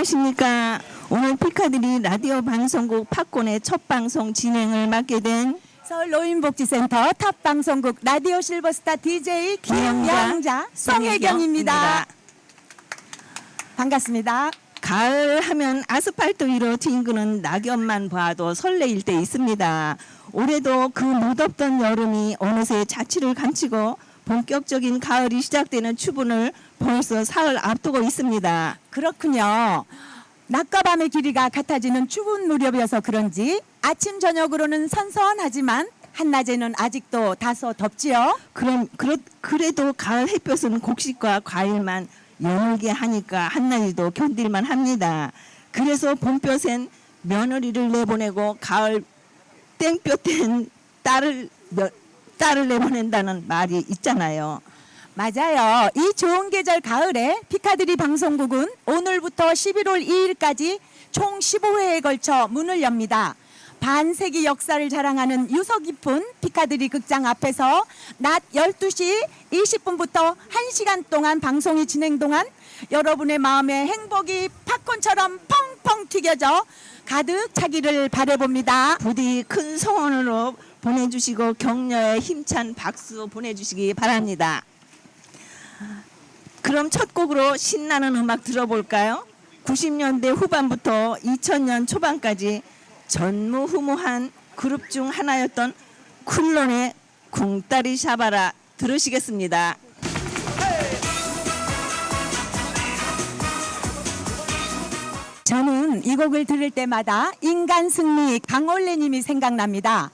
안녕하십니까. 오늘 피카디리 라디오 방송국 팝콘의 첫 방송 진행을 맡게 된 서울 노인복지센터 탑 방송국 라디오 실버스타 DJ 김영자 송혜경입니다. 반갑습니다. 가을 하면 아스팔트 위로 뒹구는 낙엽만 봐도 설레일 때 있습니다. 올해도 그 무덥던 여름이 어느새 자취를 감추고 본격적인 가을이 시작되는 추분을 벌써 사흘 앞두고 있습니다. 그렇군요. 낮과 밤의 길이가 같아지는 추운 무렵이어서 그런지 아침 저녁으로는 선선하지만 한낮에는 아직도 다소 덥지요. 그래도 가을 햇볕은 곡식과 과일만 여물게 하니까 한낮에도 견딜만 합니다. 그래서 봄볕엔 며느리를 내보내고 가을 땡볕엔 딸을 내보낸다는 말이 있잖아요. 맞아요. 이 좋은 계절 가을에 피카디리 방송국은 오늘부터 11월 2일까지 총 15회에 걸쳐 문을 엽니다. 반세기 역사를 자랑하는 유서 깊은 피카디리 극장 앞에서 낮 12시 20분부터 1시간 동안 방송이 진행 동안 여러분의 마음에 행복이 팝콘처럼 펑펑 튀겨져 가득 차기를 바라봅니다. 부디 큰 성원으로 보내주시고 격려의 힘찬 박수 보내주시기 바랍니다. 그럼 첫 곡으로 신나는 음악 들어볼까요? 90년대 후반부터 2000년 초반까지 전무후무한 그룹 중 하나였던 쿨론의 궁따리 샤바라 들으시겠습니다. 저는 이 곡을 들을 때마다 인간 승리 강원래님이 생각납니다.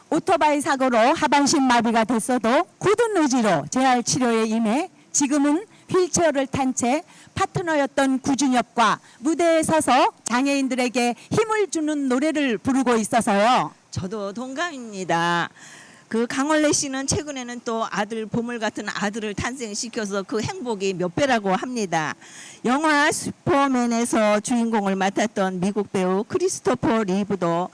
오토바이 사고로 하반신 마비가 됐어도 굳은 의지로 재활 치료에 임해 지금은 휠체어를 탄 채 파트너였던 구준엽과 무대에 서서 장애인들에게 힘을 주는 노래를 부르고 있어서요. 저도 동감입니다. 그 강원래 씨는 최근에는 또 아들 보물 같은 아들을 탄생시켜서 그 행복이 몇 배라고 합니다. 영화 슈퍼맨에서 주인공을 맡았던 미국 배우 크리스토퍼 리브도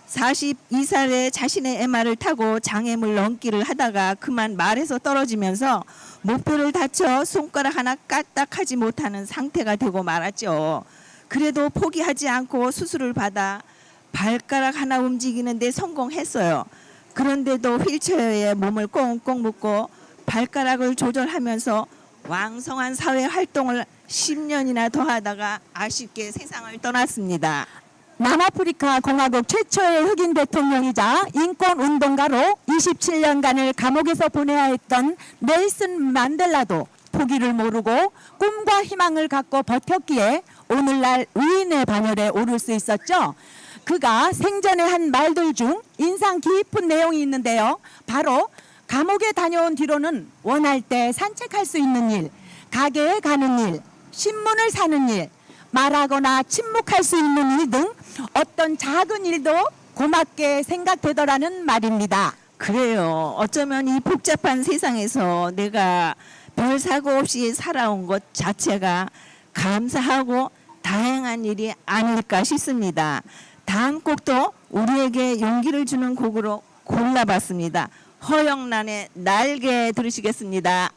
42살에 자신의 MR을 타고 장애물 넘기를 하다가 그만 말에서 떨어지면서 목표를 다쳐 손가락 하나 까딱하지 못하는 상태가 되고 말았죠. 그래도 포기하지 않고 수술을 받아 발가락 하나 움직이는데 성공했어요. 그런데도 휠체어에 몸을 꽁꽁 묶고 발가락을 조절하면서 왕성한 사회 활동을 10년이나 더 하다가 아쉽게 세상을 떠났습니다. 남아프리카 공화국 최초의 흑인 대통령이자 인권운동가로 27년간을 감옥에서 보내야 했던 넬슨 만델라도 포기를 모르고 꿈과 희망을 갖고 버텼기에 오늘날 의인의 반열에 오를 수 있었죠. 그가 생전에 한 말들 중 인상 깊은 내용이 있는데요. 바로 감옥에 다녀온 뒤로는 원할 때 산책할 수 있는 일, 가게에 가는 일, 신문을 사는 일, 말하거나 침묵할 수 있는 일 등 어떤 작은 일도 고맙게 생각되더라는 말입니다. 그래요. 어쩌면 이 복잡한 세상에서 내가 별 사고 없이 살아온 것 자체가 감사하고 다행한 일이 아닐까 싶습니다. 다음 곡도 우리에게 용기를 주는 곡으로 골라봤습니다. 허영란의 날개 들으시겠습니다.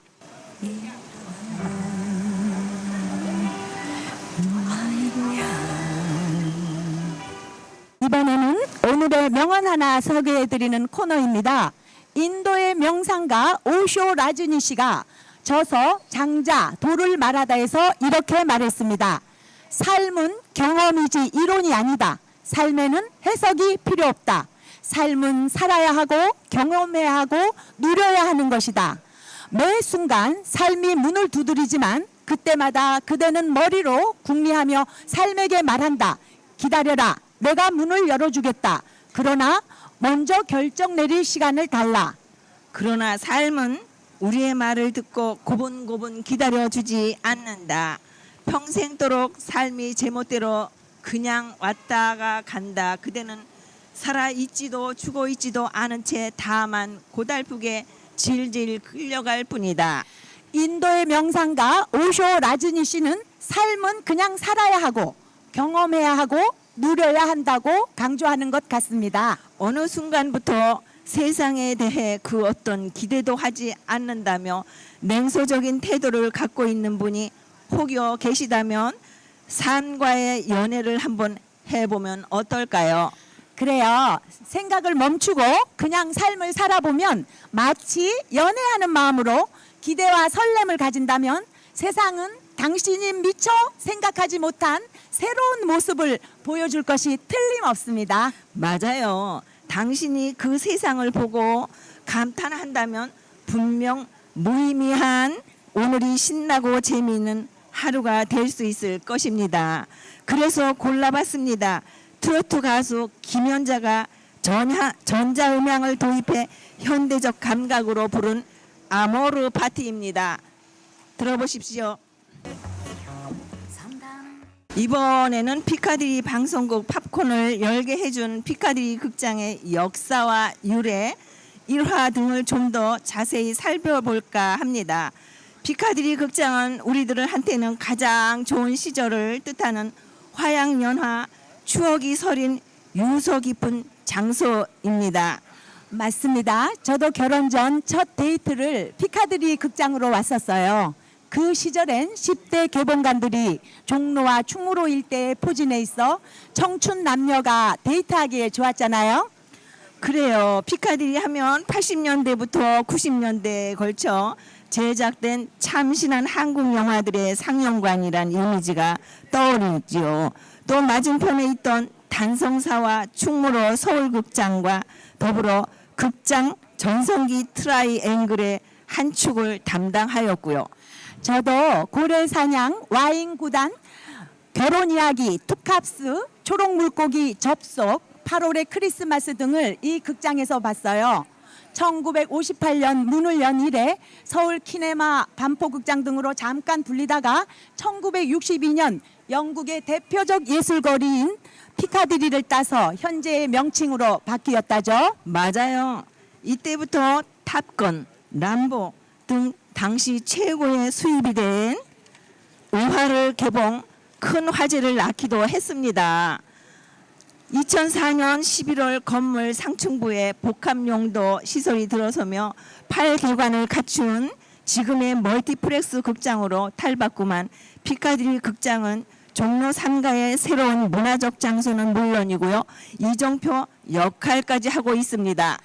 이번에는 오늘의 명언 하나 소개해드리는 코너입니다. 인도의 명상가 오쇼 라즈니 씨가 저서 장자 도를 말하다에서 이렇게 말했습니다. 삶은 경험이지 이론이 아니다. 삶에는 해석이 필요 없다. 삶은 살아야 하고 경험해야 하고 누려야 하는 것이다. 매 순간 삶이 문을 두드리지만 그때마다 그대는 머리로 궁리하며 삶에게 말한다. 기다려라. 내가 문을 열어주겠다. 그러나 먼저 결정 내릴 시간을 달라. 그러나 삶은 우리의 말을 듣고 고분고분 기다려주지 않는다. 평생도록 삶이 제멋대로 그냥 왔다가 간다. 그대는 살아있지도 죽어있지도 않은 채 다만 고달프게 질질 끌려갈 뿐이다. 인도의 명상가 오쇼 라즈니 씨는 삶은 그냥 살아야 하고 경험해야 하고 누려야 한다고 강조하는 것 같습니다. 어느 순간부터 세상에 대해 그 어떤 기대도 하지 않는다며 냉소적인 태도를 갖고 있는 분이 혹여 계시다면 산과의 연애를 한번 해보면 어떨까요? 그래요. 생각을 멈추고 그냥 삶을 살아보면 마치 연애하는 마음으로 기대와 설렘을 가진다면 세상은 당신이 미처 생각하지 못한 새로운 모습을 보여줄 것이 틀림없습니다. 맞아요. 당신이 그 세상을 보고 감탄한다면 분명 무의미한 오늘이 신나고 재미있는 하루가 될 수 있을 것입니다. 그래서 골라봤습니다. 트로트 가수 김연자가 전자음향을 도입해 현대적 감각으로 부른 아모르 파티입니다. 들어보십시오. 이번에는 피카디리 방송국 팝콘을 열게 해준 피카디리 극장의 역사와 유래, 일화 등을 좀 더 자세히 살펴볼까 합니다. 피카디리 극장은 우리들한테는 가장 좋은 시절을 뜻하는 화양연화 추억이 서린 유서 깊은 장소입니다. 맞습니다. 저도 결혼 전 첫 데이트를 피카디리 극장으로 왔었어요. 그 시절엔 10대 개봉관들이 종로와 충무로 일대에 포진해 있어 청춘 남녀가 데이트하기에 좋았잖아요. 그래요. 피카디리 하면 80년대부터 90년대에 걸쳐 제작된 참신한 한국 영화들의 상영관이란 이미지가 떠오르지요. 또 맞은편에 있던 단성사와 충무로 서울극장과 더불어 극장 전성기 트라이앵글의 한 축을 담당하였고요. 저도 고래사냥, 와인구단, 결혼이야기, 투캅스, 초록물고기 접속, 8월의 크리스마스 등을 이 극장에서 봤어요. 1958년 문을 연 이래 서울 키네마, 반포극장 등으로 잠깐 불리다가 1962년 영국의 대표적 예술거리인 피카디리를 따서 현재의 명칭으로 바뀌었다죠. 맞아요. 이때부터 탑건, 람보 등 당시 최고의 수입이 된 우화를 개봉 큰 화제를 낳기도 했습니다. 2004년 11월 건물 상층부에 복합용도 시설이 들어서며 8기관을 갖춘 지금의 멀티플렉스 극장으로 탈바꿈한 피카디리 극장은 종로 3가의 새로운 문화적 장소는 물론이고요. 이정표 역할까지 하고 있습니다.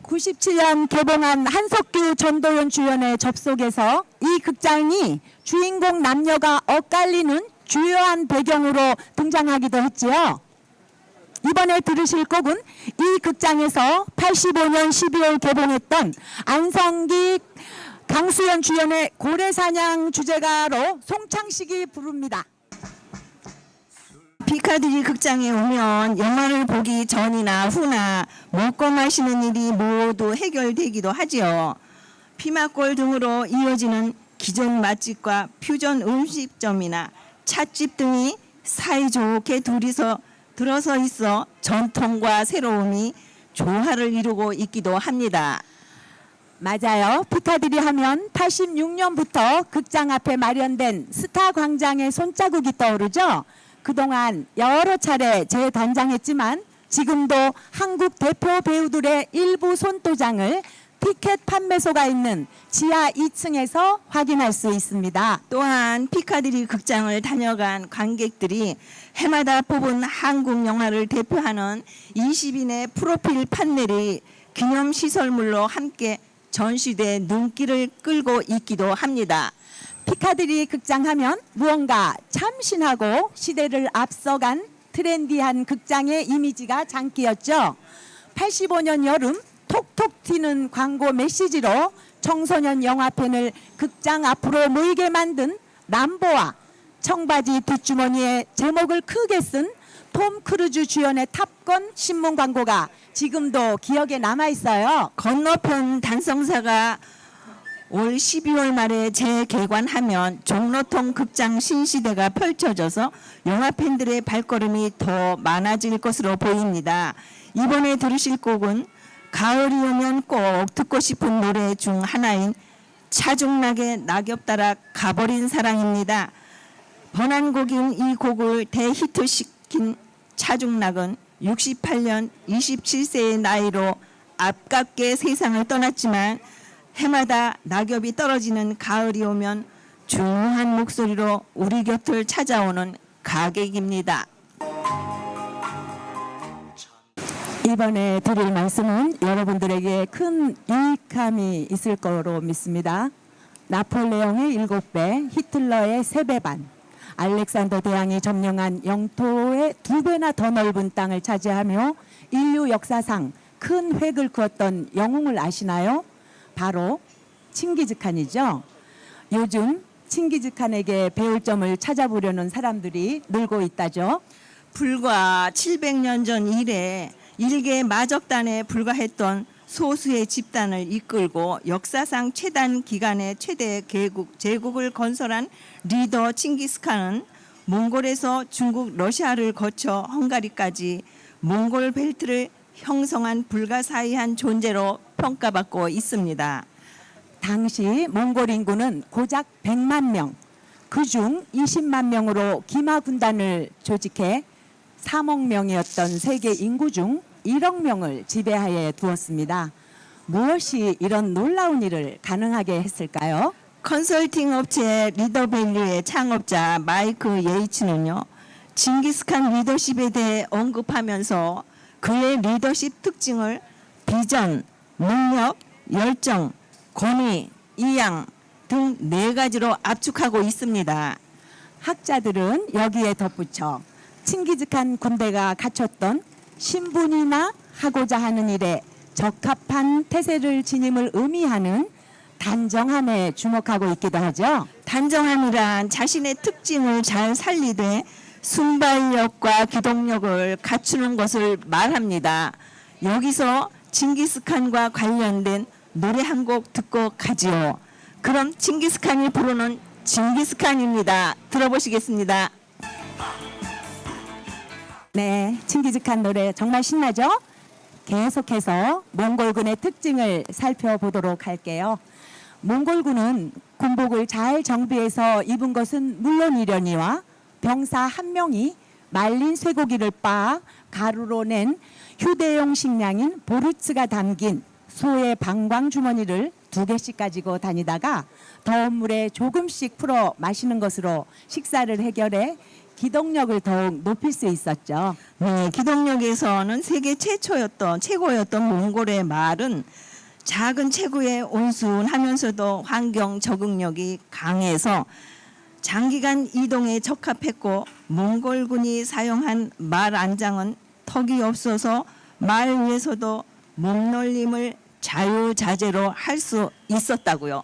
97년 개봉한 한석규 전도연 주연의 접속에서 이 극장이 주인공 남녀가 엇갈리는 주요한 배경으로 등장하기도 했지요. 이번에 들으실 곡은 이 극장에서 85년 12월 개봉했던 안성기, 강수연 주연의 고래사냥 주제가로 송창식이 부릅니다. 피카디리 극장에 오면 영화를 보기 전이나 후나 먹고 마시는 일이 모두 해결되기도 하지요. 피막골 등으로 이어지는 기존 맛집과 퓨전 음식점이나 찻집 등이 사이좋게 둘이서 들어서 있어 전통과 새로움이 조화를 이루고 있기도 합니다. 맞아요. 피카디리 하면 86년부터 극장 앞에 마련된 스타 광장의 손자국이 떠오르죠. 그동안 여러 차례 재단장했지만 지금도 한국 대표 배우들의 일부 손도장을 티켓 판매소가 있는 지하 2층에서 확인할 수 있습니다. 또한 피카디리 극장을 다녀간 관객들이 해마다 뽑은 한국 영화를 대표하는 20인의 프로필 판넬이 기념시설물로 함께 전시돼 눈길을 끌고 있기도 합니다. 피카디리 극장 하면 무언가 참신하고 시대를 앞서간 트렌디한 극장의 이미지가 장기였죠. 85년 여름 톡톡 튀는 광고 메시지로 청소년 영화팬을 극장 앞으로 모이게 만든 람보와 청바지 뒷주머니에 제목을 크게 쓴 톰 크루즈 주연의 탑건 신문 광고가 지금도 기억에 남아있어요. 건너편 단성사가 올 12월 말에 재개관하면 종로통 극장 신시대가 펼쳐져서 영화 팬들의 발걸음이 더 많아질 것으로 보입니다. 이번에 들으실 곡은 가을이 오면 꼭 듣고 싶은 노래 중 하나인 차중락의 낙엽 따라 가버린 사랑입니다. 번안곡인 이 곡을 대히트시킨 차중락은 68년 27세의 나이로 아깝게 세상을 떠났지만 해마다 낙엽이 떨어지는 가을이 오면 중후한 목소리로 우리 곁을 찾아오는 가객입니다. 이번에 드릴 말씀은 여러분들에게 큰 유익함이 있을 거로 믿습니다. 나폴레옹의 7배, 히틀러의 3배 반, 알렉산더 대왕이 점령한 영토의 2배나 더 넓은 땅을 차지하며 인류 역사상 큰 획을 그었던 영웅을 아시나요? 바로 칭기즈칸이죠. 요즘 칭기즈칸에게 배울 점을 찾아보려는 사람들이 늘고 있다죠. 불과 700년 전 이래 일개 마적단에 불과했던 소수의 집단을 이끌고 역사상 최단 기간의 최대 제국을 건설한 리더 칭기스칸은 몽골에서 중국, 러시아를 거쳐 헝가리까지 몽골 벨트를 형성한 불가사의한 존재로 평가받고 있습니다. 당시 몽골 인구는 고작 100만 명, 그중 20만 명으로 기마 군단을 조직해 3억 명이었던 세계 인구 중 1억 명을 지배하에 두었습니다. 무엇이 이런 놀라운 일을 가능하게 했을까요? 컨설팅 업체 리더밸류의 창업자 마이크 예이츠는요, 징기스칸 리더십에 대해 언급하면서 그의 리더십 특징을 비전, 능력, 열정, 권위, 이양 등 4가지로 압축하고 있습니다. 학자들은 여기에 덧붙여 칭기즈칸 군대가 갖췄던 신분이나 하고자 하는 일에 적합한 태세를 지님을 의미하는 단정함에 주목하고 있기도 하죠. 단정함이란 자신의 특징을 잘 살리되 순발력과 기동력을 갖추는 것을 말합니다. 여기서 징기스칸과 관련된 노래 한 곡 듣고 가지요. 그럼 징기스칸이 부르는 징기스칸입니다. 들어보시겠습니다. 네, 칭기즈칸 노래 정말 신나죠? 계속해서 몽골군의 특징을 살펴보도록 할게요. 몽골군은 군복을 잘 정비해서 입은 것은 물론이려니와 병사 1명이 말린 쇠고기를 빻아 가루로 낸 휴대용 식량인 보르츠가 담긴 소의 방광 주머니를 2개씩 가지고 다니다가 더운 물에 조금씩 풀어 마시는 것으로 식사를 해결해 기동력을 더욱 높일 수 있었죠. 네, 기동력에서는 세계 최고였던 몽골의 말은 작은 체구에 온순하면서도 환경 적응력이 강해서 장기간 이동에 적합했고, 몽골군이 사용한 말 안장은 턱이 없어서 말 위에서도 몸놀림을 자유자재로 할 수 있었다고요.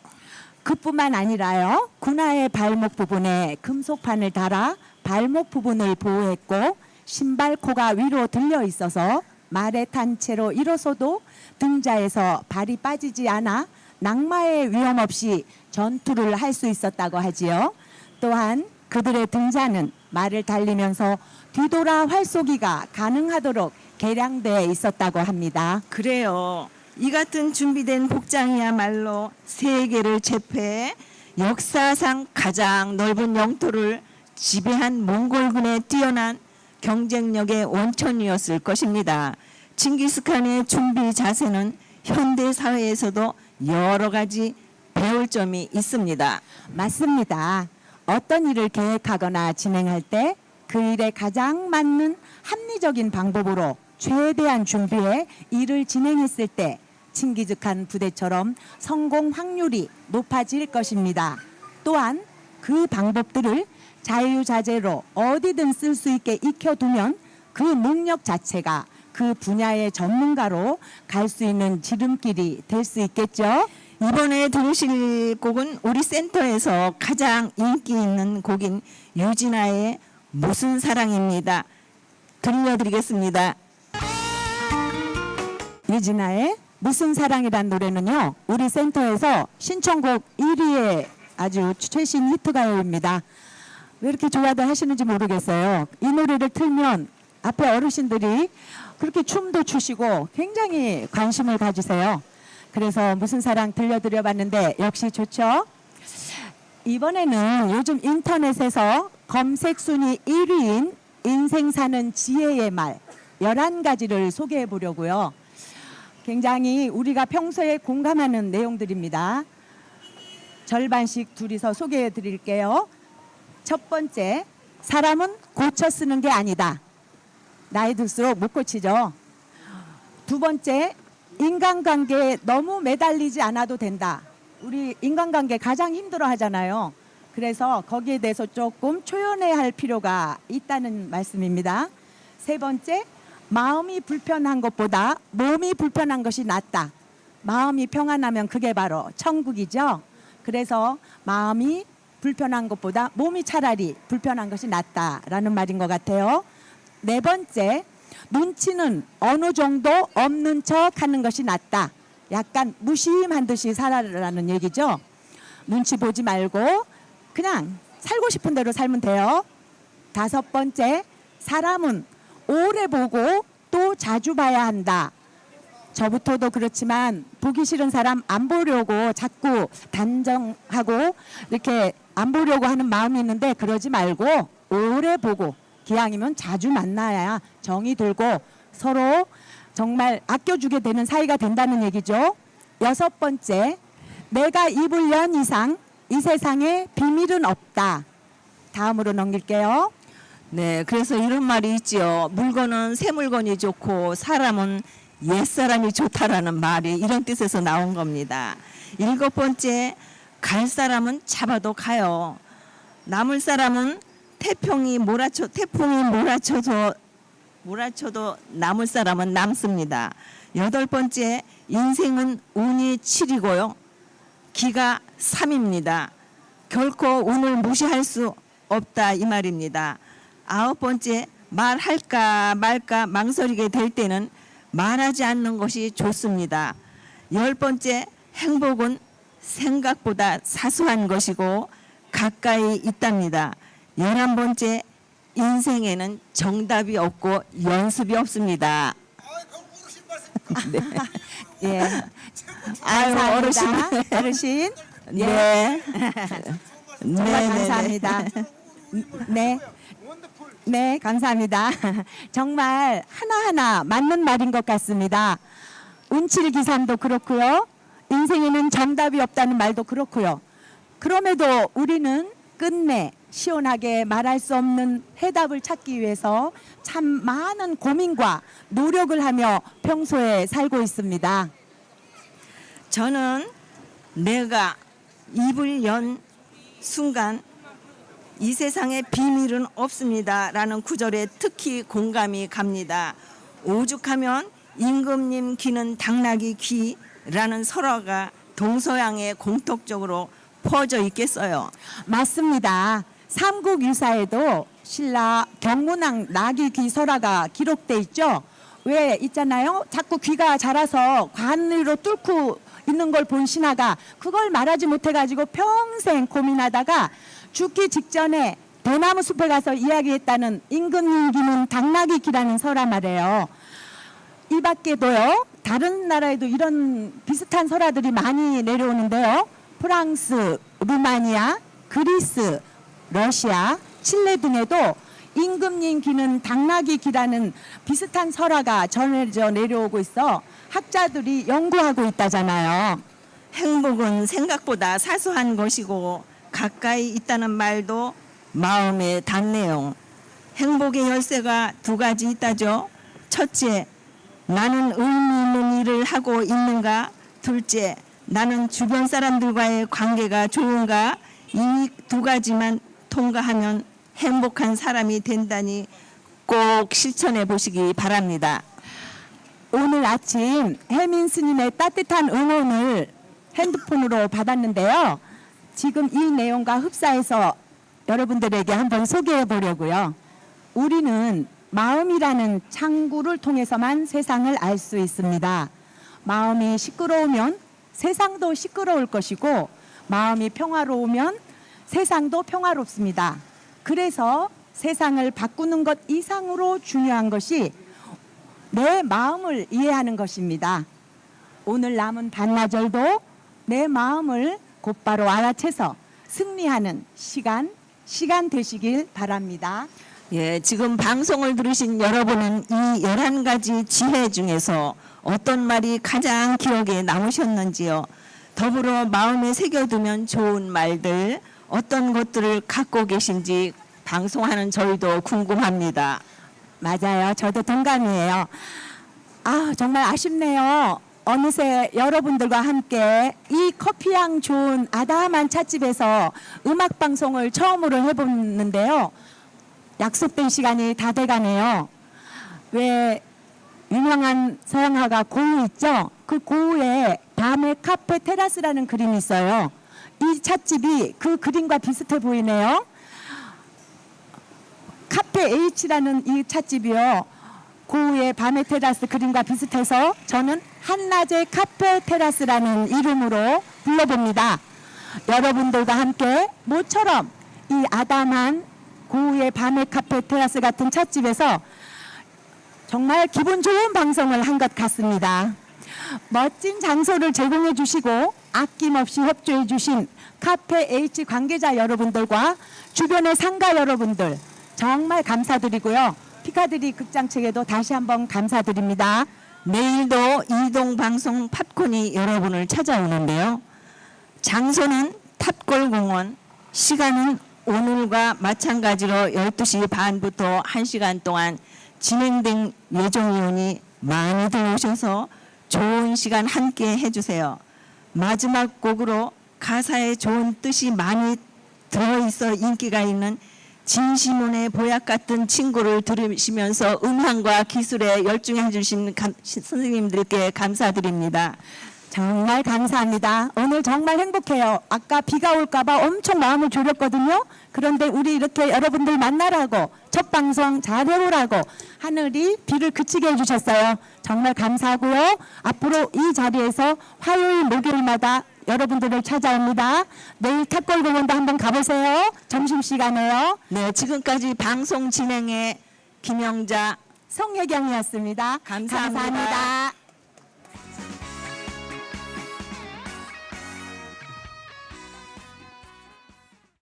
그뿐만 아니라요. 군화의 발목 부분에 금속판을 달아 발목 부분을 보호했고, 신발코가 위로 들려 있어서 말에 탄 채로 일어서도 등자에서 발이 빠지지 않아 낙마의 위험 없이 전투를 할 수 있었다고 하지요. 또한 그들의 등자는 말을 달리면서 뒤돌아 활쏘기가 가능하도록 개량되어 있었다고 합니다. 그래요. 이 같은 준비된 복장이야말로 세계를 제패해 역사상 가장 넓은 영토를 지배한 몽골군의 뛰어난 경쟁력의 원천이었을 것입니다. 징기스칸의 준비 자세는 현대 사회에서도 여러 가지 배울 점이 있습니다. 맞습니다. 어떤 일을 계획하거나 진행할 때 그 일에 가장 맞는 합리적인 방법으로 최대한 준비해 일을 진행했을 때 칭기즈칸 부대처럼 성공 확률이 높아질 것입니다. 또한 그 방법들을 자유자재로 어디든 쓸 수 있게 익혀두면 그 능력 자체가 그 분야의 전문가로 갈 수 있는 지름길이 될 수 있겠죠. 이번에 들으실 곡은 우리 센터에서 가장 인기 있는 곡인 유진아의 무슨 사랑입니다. 들려드리겠습니다. 유진아의 무슨 사랑이란 노래는요, 우리 센터에서 신청곡 1위의 아주 최신 히트가요입니다. 왜 이렇게 좋아들 하시는지 모르겠어요. 이 노래를 틀면 앞에 어르신들이 그렇게 춤도 추시고 굉장히 관심을 가지세요. 그래서 무슨 사랑 들려드려봤는데 역시 좋죠. 이번에는 요즘 인터넷에서 검색 순위 1위인 인생 사는 지혜의 말 11가지를 소개해 보려고요. 굉장히 우리가 평소에 공감하는 내용들입니다. 절반씩 둘이서 소개해 드릴게요. 첫 번째, 사람은 고쳐 쓰는 게 아니다. 나이 들수록 못 고치죠. 두 번째, 인간관계에 너무 매달리지 않아도 된다. 우리 인간관계 가장 힘들어 하잖아요. 그래서 거기에 대해서 조금 초연해야 할 필요가 있다는 말씀입니다. 세 번째, 마음이 불편한 것보다 몸이 불편한 것이 낫다. 마음이 평안하면 그게 바로 천국이죠. 그래서 마음이 불편한 것보다 몸이 차라리 불편한 것이 낫다라는 말인 것 같아요. 네 번째, 눈치는 어느 정도 없는 척 하는 것이 낫다. 약간 무심한 듯이 살아라는 얘기죠. 눈치 보지 말고 그냥 살고 싶은 대로 살면 돼요. 다섯 번째, 사람은 오래 보고 또 자주 봐야 한다. 저부터도 그렇지만 보기 싫은 사람 안 보려고 자꾸 단정하고 이렇게 안 보려고 하는 마음이 있는데 그러지 말고 오래 보고 기왕이면 자주 만나야 정이 들고 서로 정말 아껴주게 되는 사이가 된다는 얘기죠. 여섯 번째, 내가 입을 연 이상 이 세상에 비밀은 없다. 다음으로 넘길게요. 네, 그래서 이런 말이 있지요. 물건은 새 물건이 좋고 사람은 옛사람이 좋다라는 말이 이런 뜻에서 나온 겁니다. 일곱 번째, 갈 사람은 잡아도 가요. 남을 사람은 태풍이 몰아쳐도 남을 사람은 남습니다. 여덟 번째, 인생은 운이 7이고요. 기가 3입니다. 결코 운을 무시할 수 없다 이 말입니다. 아홉 번째, 말할까 말까 망설이게 될 때는 말하지 않는 것이 좋습니다. 열 번째, 행복은 생각보다 사소한 것이고 가까이 있답니다. 11번째, 인생에는 정답이 없고 연습이 없습니다. 네. 예. 아유, 감사합니다. 어르신. 예. 네. 정말 감사합니다. 네. 네, 감사합니다. 정말 하나하나 맞는 말인 것 같습니다. 운칠기삼도 그렇고요. 인생에는 정답이 없다는 말도 그렇고요. 그럼에도 우리는 끝내 시원하게 말할 수 없는 해답을 찾기 위해서 참 많은 고민과 노력을 하며 평소에 살고 있습니다. 저는 내가 입을 연 순간 이 세상에 비밀은 없습니다 라는 구절에 특히 공감이 갑니다. 오죽하면 임금님 귀는 당나귀 귀라는 설화가 동서양에 공통적으로 퍼져 있겠어요. 맞습니다. 삼국유사에도 신라 경문왕 나귀 귀 설화가 기록돼 있죠. 왜 있잖아요. 자꾸 귀가 자라서 관으로 뚫고 있는 걸 본 신하가 그걸 말하지 못해가지고 평생 고민하다가 죽기 직전에 대나무 숲에 가서 이야기했다는 임금님 귀는 당나귀 귀라는 설화 말이에요. 이 밖에도요. 다른 나라에도 이런 비슷한 설화들이 많이 내려오는데요. 프랑스, 루마니아, 그리스, 러시아, 칠레 등에도 임금님 귀는 당나귀 귀라는 비슷한 설화가 전해져 내려오고 있어 학자들이 연구하고 있다잖아요. 행복은 생각보다 사소한 것이고 가까이 있다는 말도 마음에 닿네요. 행복의 열쇠가 두 가지 있다죠. 첫째, 나는 의미 있는 일을 하고 있는가. 둘째, 나는 주변 사람들과의 관계가 좋은가. 이 두 가지만 통과하면 행복한 사람이 된다니 꼭 실천해 보시기 바랍니다. 오늘 아침 혜민 스님의 따뜻한 응원을 핸드폰으로 받았는데요. 지금 이 내용과 흡사해서 여러분들에게 한번 소개해 보려고요. 우리는 마음이라는 창구를 통해서만 세상을 알 수 있습니다. 마음이 시끄러우면 세상도 시끄러울 것이고 마음이 평화로우면 세상도 평화롭습니다. 그래서 세상을 바꾸는 것 이상으로 중요한 것이 내 마음을 이해하는 것입니다. 오늘 남은 반나절도 내 마음을 곧바로 알아채서 승리하는 시간 되시길 바랍니다. 예, 지금 방송을 들으신 여러분은 이 11가지 지혜 중에서 어떤 말이 가장 기억에 남으셨는지요? 더불어 마음에 새겨두면 좋은 말들 어떤 것들을 갖고 계신지 방송하는 저희도 궁금합니다. 맞아요. 저도 동감이에요. 아, 정말 아쉽네요. 어느새 여러분들과 함께 이 커피향 좋은 아담한 찻집에서 음악 방송을 처음으로 해보는데요. 약속된 시간이 다 돼가네요. 왜 유명한 서양화가 고우 있죠? 그 고우에 밤의 카페 테라스라는 그림이 있어요. 이 찻집이 그 그림과 비슷해 보이네요. 카페 H라는 이 찻집이요. 고우의 밤의 테라스 그림과 비슷해서 저는 한낮의 카페 테라스라는 이름으로 불러봅니다. 여러분들과 함께 모처럼 이 아담한 고우의 밤의 카페 테라스 같은 찻집에서 정말 기분 좋은 방송을 한 것 같습니다. 멋진 장소를 제공해 주시고 아낌없이 협조해 주신 카페 H 관계자 여러분들과 주변의 상가 여러분들 정말 감사드리고요. 피카드리 극장 측에도 다시 한번 감사드립니다. 내일도 이동 방송 팝콘이 여러분을 찾아오는데요. 장소는 탑골공원, 시간은 오늘과 마찬가지로 12시 반부터 1시간 동안 진행된 예정이오니 많이들 오셔서 좋은 시간 함께 해주세요. 마지막 곡으로 가사에 좋은 뜻이 많이 들어있어 인기가 있는 진시문의 보약 같은 친구를 들으시면서 음향과 기술에 열중해 주신 선생님들께 감사드립니다. 정말 감사합니다. 오늘 정말 행복해요. 아까 비가 올까봐 엄청 마음을 졸였거든요. 그런데 우리 이렇게 여러분들 만나라고 첫 방송 잘 해보라고 하늘이 비를 그치게 해주셨어요. 정말 감사하고요. 앞으로 이 자리에서 화요일 목요일마다 여러분들을 찾아옵니다. 내일 탑골공원도 한번 가보세요. 점심시간에요. 네, 지금까지 방송 진행의 김영자, 송혜경이었습니다. 감사합니다. 감사합니다.